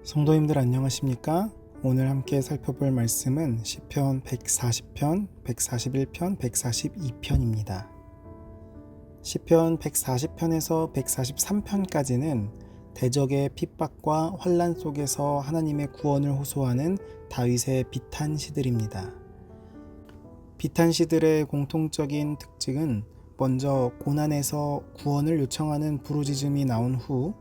성도님들 안녕하십니까? 오늘 함께 살펴볼 말씀은 시편 140편, 141편, 142편입니다. 시편 140편에서 143편까지는 대적의 핍박과 환난 속에서 하나님의 구원을 호소하는 다윗의 비탄시들입니다. 비탄시들의 공통적인 특징은 먼저 고난에서 구원을 요청하는 부르짖음이 나온 후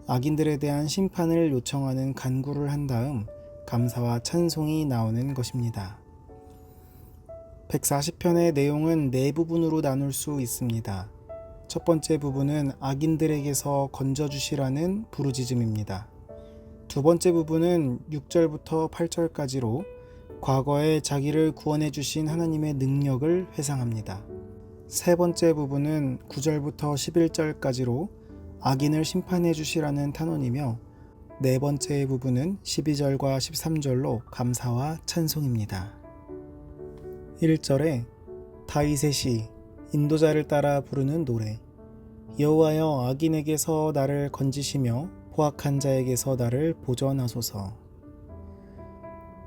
악인들에 대한 심판을 요청하는 간구를 한 다음 감사와 찬송이 나오는 것입니다. 140편의 내용은 네 부분으로 나눌 수 있습니다. 첫 번째 부분은 악인들에게서 건져주시라는 부르짖음입니다. 두 번째 부분은 6절부터 8절까지로 과거에 자기를 구원해 주신 하나님의 능력을 회상합니다. 세 번째 부분은 9절부터 11절까지로 악인을 심판해 주시라는 탄원이며 네 번째 부분은 12절과 13절로 감사와 찬송입니다. 1절에 다윗의 시, 인도자를 따라 부르는 노래. 여호와여, 악인에게서 나를 건지시며 포악한 자에게서 나를 보전하소서.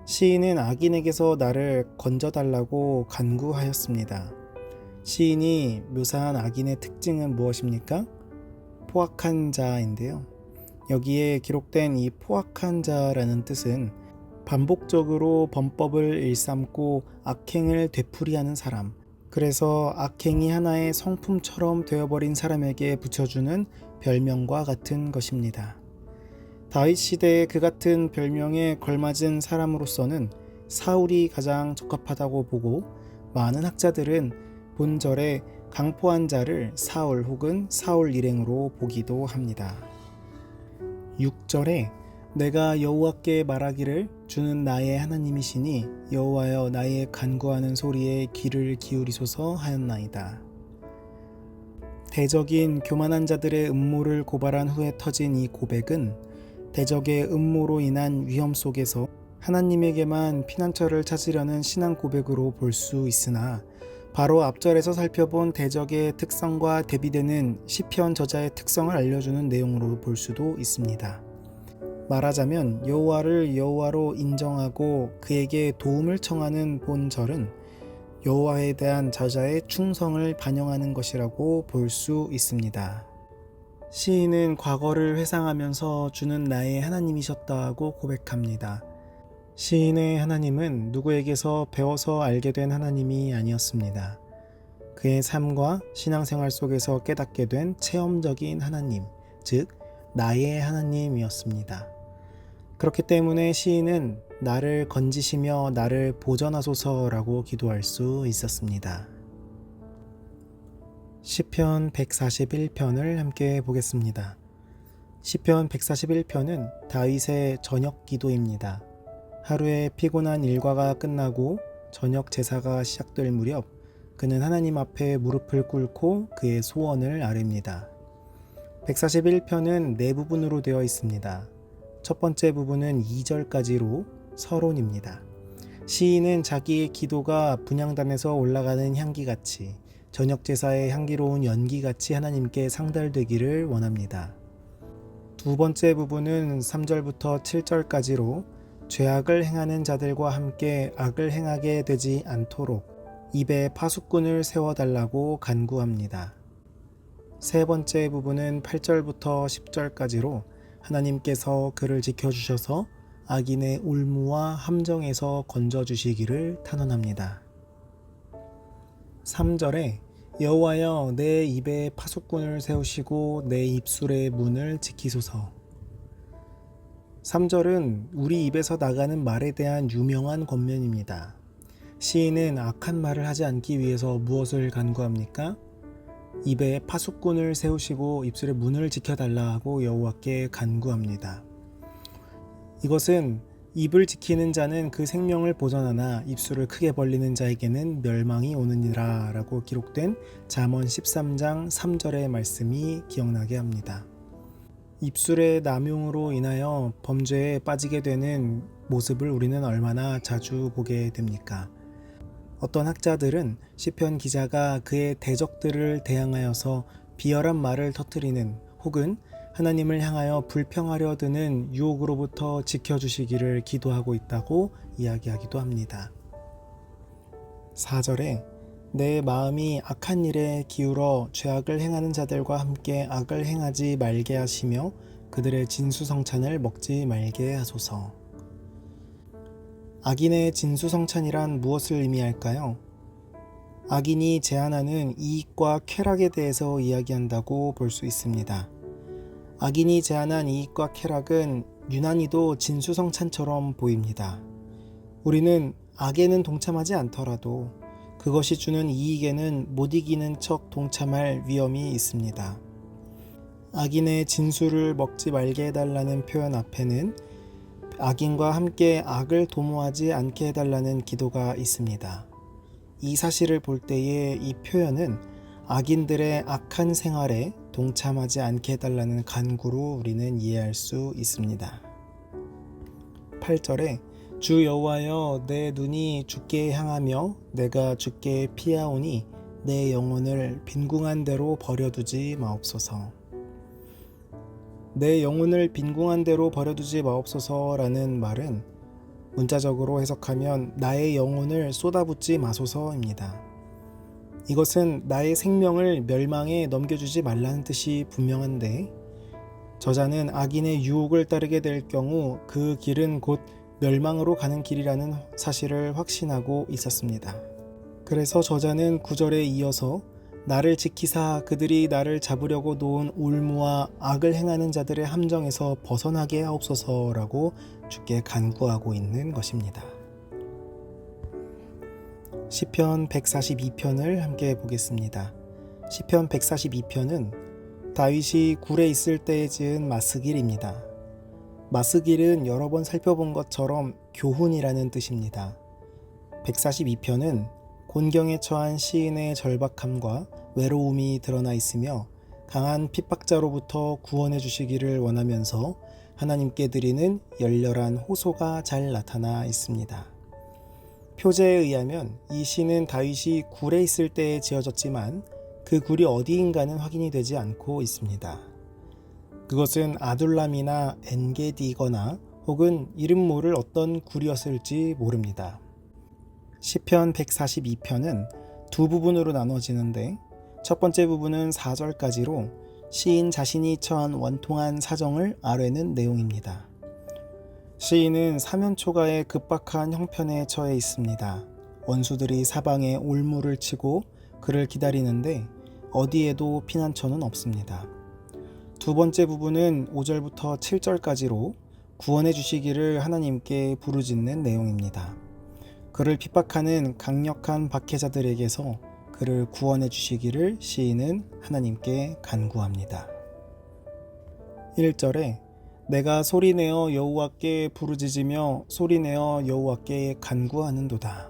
시인은 악인에게서 나를 건져달라고 간구하였습니다. 시인이 묘사한 악인의 특징은 무엇입니까? 포악한 자인데요. 여기에 기록된 이 포악한 자라는 뜻은 반복적으로 범법을 일삼고 악행을 되풀이하는 사람, 그래서 악행이 하나의 성품처럼 되어버린 사람에게 붙여주는 별명과 같은 것입니다. 다윗 시대에 그 같은 별명에 걸맞은 사람으로서는 사울이 가장 적합하다고 보고, 많은 학자들은 본절에 강포한 자를 사울 혹은 사울 일행으로 보기도 합니다. 6절에 내가 여호와께 말하기를 주는 나의 하나님이시니 여호와여, 나의 간구하는 소리에 귀를 기울이소서 하였나이다. 대적인 교만한 자들의 음모를 고발한 후에 터진 이 고백은 대적의 음모로 인한 위험 속에서 하나님에게만 피난처를 찾으려는 신앙 고백으로 볼 수 있으나, 바로 앞절에서 살펴본 대적의 특성과 대비되는 시편 저자의 특성을 알려주는 내용으로 볼 수도 있습니다. 말하자면 여호와를 여호와로 인정하고 그에게 도움을 청하는 본절은 여호와에 대한 저자의 충성을 반영하는 것이라고 볼 수 있습니다. 시인은 과거를 회상하면서 주는 나의 하나님이셨다고 고백합니다. 시인의 하나님은 누구에게서 배워서 알게 된 하나님이 아니었습니다. 그의 삶과 신앙생활 속에서 깨닫게 된 체험적인 하나님, 즉 나의 하나님이었습니다. 그렇기 때문에 시인은 나를 건지시며 나를 보전하소서라고 기도할 수 있었습니다. 시편 141편을 함께 보겠습니다. 시편 141편은 다윗의 저녁 기도입니다. 하루의 피곤한 일과가 끝나고 저녁 제사가 시작될 무렵 그는 하나님 앞에 무릎을 꿇고 그의 소원을 아뢰입니다. 141편은 네 부분으로 되어 있습니다. 첫 번째 부분은 2절까지로 서론입니다. 시인은 자기의 기도가 분향단에서 올라가는 향기같이, 저녁 제사의 향기로운 연기같이 하나님께 상달되기를 원합니다. 두 번째 부분은 3절부터 7절까지로 죄악을 행하는 자들과 함께 악을 행하게 되지 않도록 입에 파수꾼을 세워달라고 간구합니다. 세 번째 부분은 8절부터 10절까지로 하나님께서 그를 지켜주셔서 악인의 올무와 함정에서 건져주시기를 탄원합니다. 3절에 여호와여, 내 입에 파수꾼을 세우시고 내 입술의 문을 지키소서. 3절은 우리 입에서 나가는 말에 대한 유명한 권면입니다. 시인은 악한 말을 하지 않기 위해서 무엇을 간구합니까? 입에 파수꾼을 세우시고 입술의 문을 지켜달라고 여호와께 간구합니다. 이것은 입을 지키는 자는 그 생명을 보전하나 입술을 크게 벌리는 자에게는 멸망이 오느니라 라고 기록된 잠언 13장 3절의 말씀이 기억나게 합니다. 입술의 남용으로 인하여 범죄에 빠지게 되는 모습을 우리는 얼마나 자주 보게 됩니까? 어떤 학자들은 시편 기자가 그의 대적들을 대항하여서 비열한 말을 터뜨리는 혹은 하나님을 향하여 불평하려 드는 유혹으로부터 지켜주시기를 기도하고 있다고 이야기하기도 합니다. 4절에 내 마음이 악한 일에 기울어 죄악을 행하는 자들과 함께 악을 행하지 말게 하시며 그들의 진수성찬을 먹지 말게 하소서. 악인의 진수성찬이란 무엇을 의미할까요? 악인이 제안하는 이익과 쾌락에 대해서 이야기한다고 볼 수 있습니다. 악인이 제안한 이익과 쾌락은 유난히도 진수성찬처럼 보입니다. 우리는 악에는 동참하지 않더라도 그것이 주는 이익에는 못 이기는 척 동참할 위험이 있습니다. 악인의 진수를 먹지 말게 해달라는 표현 앞에는 악인과 함께 악을 도모하지 않게 해달라는 기도가 있습니다. 이 사실을 볼 때에 이 표현은 악인들의 악한 생활에 동참하지 않게 해달라는 간구로 우리는 이해할 수 있습니다. 8절에 주 여호와여 내 눈이 주께 향하며 내가 주께 피하오니 내 영혼을 빈궁한 대로 버려두지 마옵소서. 내 영혼을 빈궁한 대로 버려두지 마옵소서라는 말은 문자적으로 해석하면 나의 영혼을 쏟아붓지 마소서입니다. 이것은 나의 생명을 멸망에 넘겨주지 말라는 뜻이 분명한데 저자는 악인의 유혹을 따르게 될 경우 그 길은 곧 멸망으로 가는 길이라는 사실을 확신하고 있었습니다. 그래서 저자는 9절에 이어서 나를 지키사 그들이 나를 잡으려고 놓은 올무와 악을 행하는 자들의 함정에서 벗어나게 하옵소서라고 주께 간구하고 있는 것입니다. 시편 142편을 함께 보겠습니다. 시편 142편은 다윗이 굴에 있을 때에 지은 마스길입니다. 마스길은 여러 번 살펴본 것처럼 교훈이라는 뜻입니다. 142편은 곤경에 처한 시인의 절박함과 외로움이 드러나 있으며 강한 핍박자로부터 구원해 주시기를 원하면서 하나님께 드리는 열렬한 호소가 잘 나타나 있습니다. 표제에 의하면 이 시는 다윗이 굴에 있을 때에 지어졌지만 그 굴이 어디인가는 확인이 되지 않고 있습니다. 그것은 아둘람이나 엔게디거나 혹은 이름 모를 어떤 굴이었을지 모릅니다. 시편 142편은 두 부분으로 나눠지는데 첫 번째 부분은 4절까지로 시인 자신이 처한 원통한 사정을 아뢰는 내용입니다. 시인은 사면초가의 급박한 형편에 처해 있습니다. 원수들이 사방에 올무를 치고 그를 기다리는데 어디에도 피난처는 없습니다. 두 번째 부분은 5절부터 7절까지로 구원해 주시기를 하나님께 부르짖는 내용입니다. 그를 핍박하는 강력한 박해자들에게서 그를 구원해 주시기를 시인은 하나님께 간구합니다. 1절에 내가 소리내어 여호와께 부르짖으며 소리내어 여호와께 간구하는도다.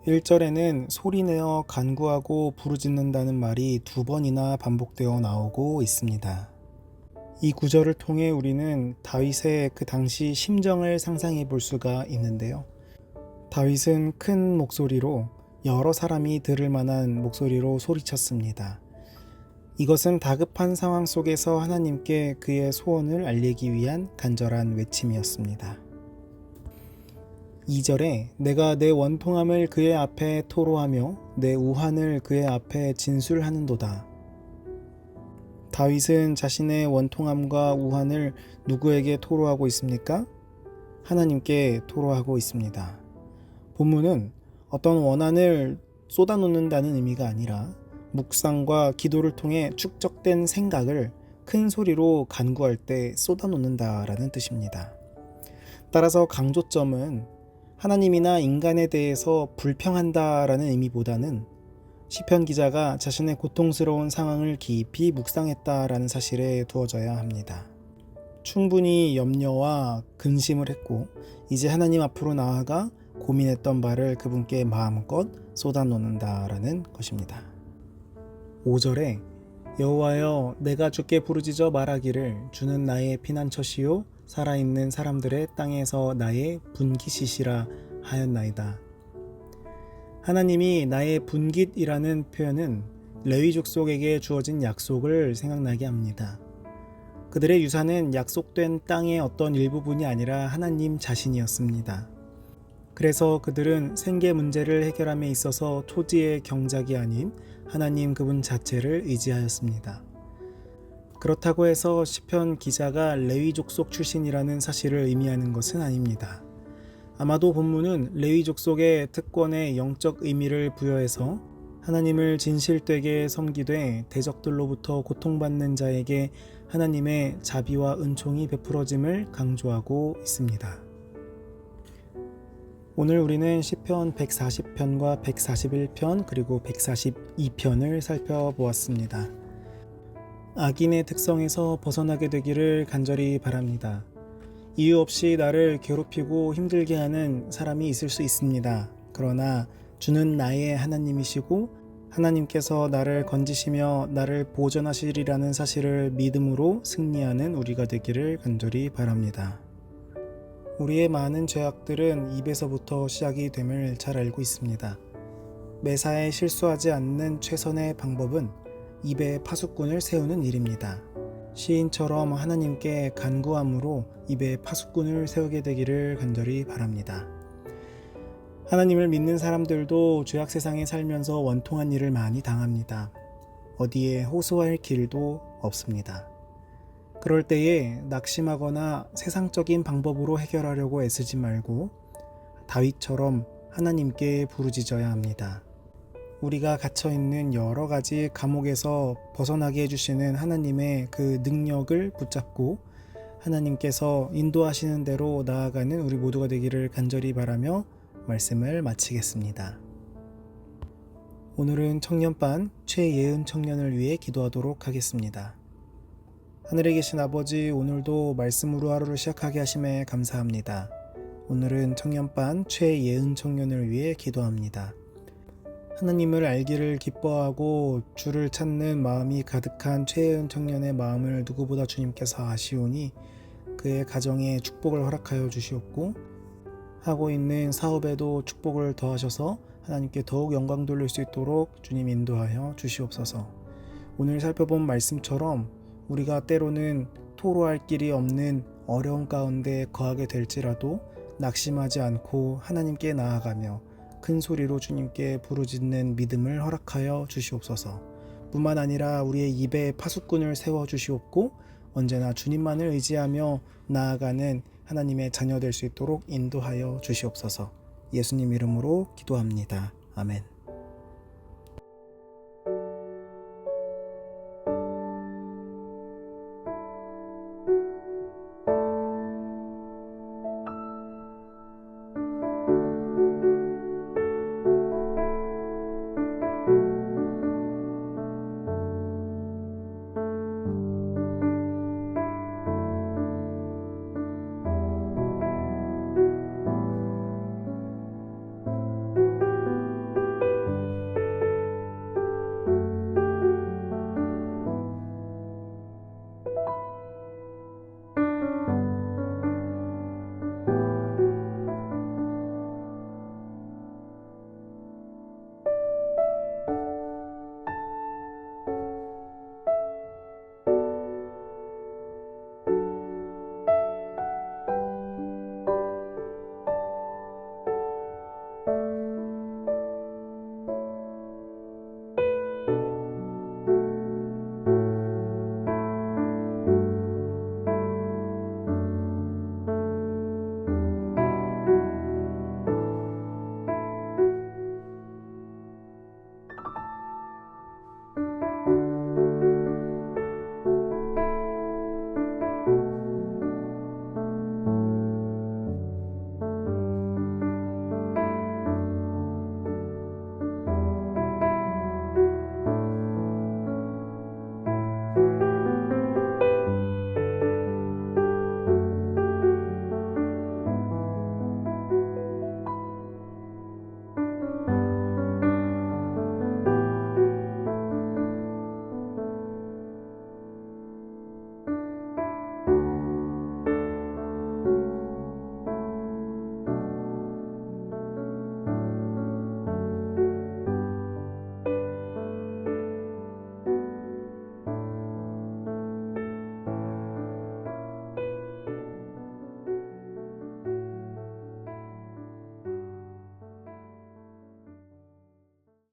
1절에는 소리내어 간구하고 부르짖는다는 말이 두 번이나 반복되어 나오고 있습니다. 이 구절을 통해 우리는 다윗의 그 당시 심정을 상상해 볼 수가 있는데요. 다윗은 큰 목소리로 여러 사람이 들을 만한 목소리로 소리쳤습니다. 이것은 다급한 상황 속에서 하나님께 그의 소원을 알리기 위한 간절한 외침이었습니다. 2절에 내가 내 원통함을 그의 앞에 토로하며 내 우환을 그의 앞에 진술하는도다. 다윗은 자신의 원통함과 우환을 누구에게 토로하고 있습니까? 하나님께 토로하고 있습니다. 본문은 어떤 원한을 쏟아놓는다는 의미가 아니라 묵상과 기도를 통해 축적된 생각을 큰 소리로 간구할 때 쏟아놓는다라는 뜻입니다. 따라서 강조점은 하나님이나 인간에 대해서 불평한다라는 의미보다는 시편 기자가 자신의 고통스러운 상황을 깊이 묵상했다라는 사실에 두어져야 합니다. 충분히 염려와 근심을 했고 이제 하나님 앞으로 나아가 고민했던 바를 그분께 마음껏 쏟아놓는다라는 것입니다. 5절에 여호와여 내가 주께 부르짖어 말하기를 주는 나의 피난처시요 살아있는 사람들의 땅에서 나의 분깃이시라 하였나이다. 하나님이 나의 분깃이라는 표현은 레위 족속에게 주어진 약속을 생각나게 합니다. 그들의 유산은 약속된 땅의 어떤 일부분이 아니라 하나님 자신이었습니다. 그래서 그들은 생계 문제를 해결함에 있어서 토지의 경작이 아닌 하나님 그분 자체를 의지하였습니다. 그렇다고 해서 시편 기자가 레위 족속 출신이라는 사실을 의미하는 것은 아닙니다. 아마도 본문은 레위 족속의 특권에 영적 의미를 부여해서 하나님을 진실되게 섬기되 대적들로부터 고통받는 자에게 하나님의 자비와 은총이 베풀어짐을 강조하고 있습니다. 오늘 우리는 시편 140편과 141편 그리고 142편을 살펴보았습니다. 악인의 특성에서 벗어나게 되기를 간절히 바랍니다. 이유 없이 나를 괴롭히고 힘들게 하는 사람이 있을 수 있습니다. 그러나 주는 나의 하나님이시고 하나님께서 나를 건지시며 나를 보존하시리라는 사실을 믿음으로 승리하는 우리가 되기를 간절히 바랍니다. 우리의 많은 죄악들은 입에서부터 시작이 됨을 잘 알고 있습니다. 매사에 실수하지 않는 최선의 방법은 입에 파수꾼을 세우는 일입니다. 시인처럼 하나님께 간구함으로 입에 파수꾼을 세우게 되기를 간절히 바랍니다. 하나님을 믿는 사람들도 죄악 세상에 살면서 원통한 일을 많이 당합니다. 어디에 호소할 길도 없습니다. 그럴 때에 낙심하거나 세상적인 방법으로 해결하려고 애쓰지 말고 다윗처럼 하나님께 부르짖어야 합니다. 우리가 갇혀있는 여러 가지 감옥에서 벗어나게 해주시는 하나님의 그 능력을 붙잡고 하나님께서 인도하시는 대로 나아가는 우리 모두가 되기를 간절히 바라며 말씀을 마치겠습니다. 오늘은 청년반 최예은 청년을 위해 기도하도록 하겠습니다. 하늘에 계신 아버지, 오늘도 말씀으로 하루를 시작하게 하심에 감사합니다. 오늘은 청년반 최예은 청년을 위해 기도합니다. 하나님을 알기를 기뻐하고 주를 찾는 마음이 가득한 최예은 청년의 마음을 누구보다 주님께서 아시오니 그의 가정에 축복을 허락하여 주시옵고 하고 있는 사업에도 축복을 더하셔서 하나님께 더욱 영광 돌릴 수 있도록 주님 인도하여 주시옵소서. 오늘 살펴본 말씀처럼 우리가 때로는 토로할 길이 없는 어려움 가운데 거하게 될지라도 낙심하지 않고 하나님께 나아가며 큰 소리로 주님께 부르짖는 믿음을 허락하여 주시옵소서. 뿐만 아니라 우리의 입에 파수꾼을 세워 주시옵고 언제나 주님만을 의지하며 나아가는 하나님의 자녀 될 수 있도록 인도하여 주시옵소서. 예수님 이름으로 기도합니다. 아멘.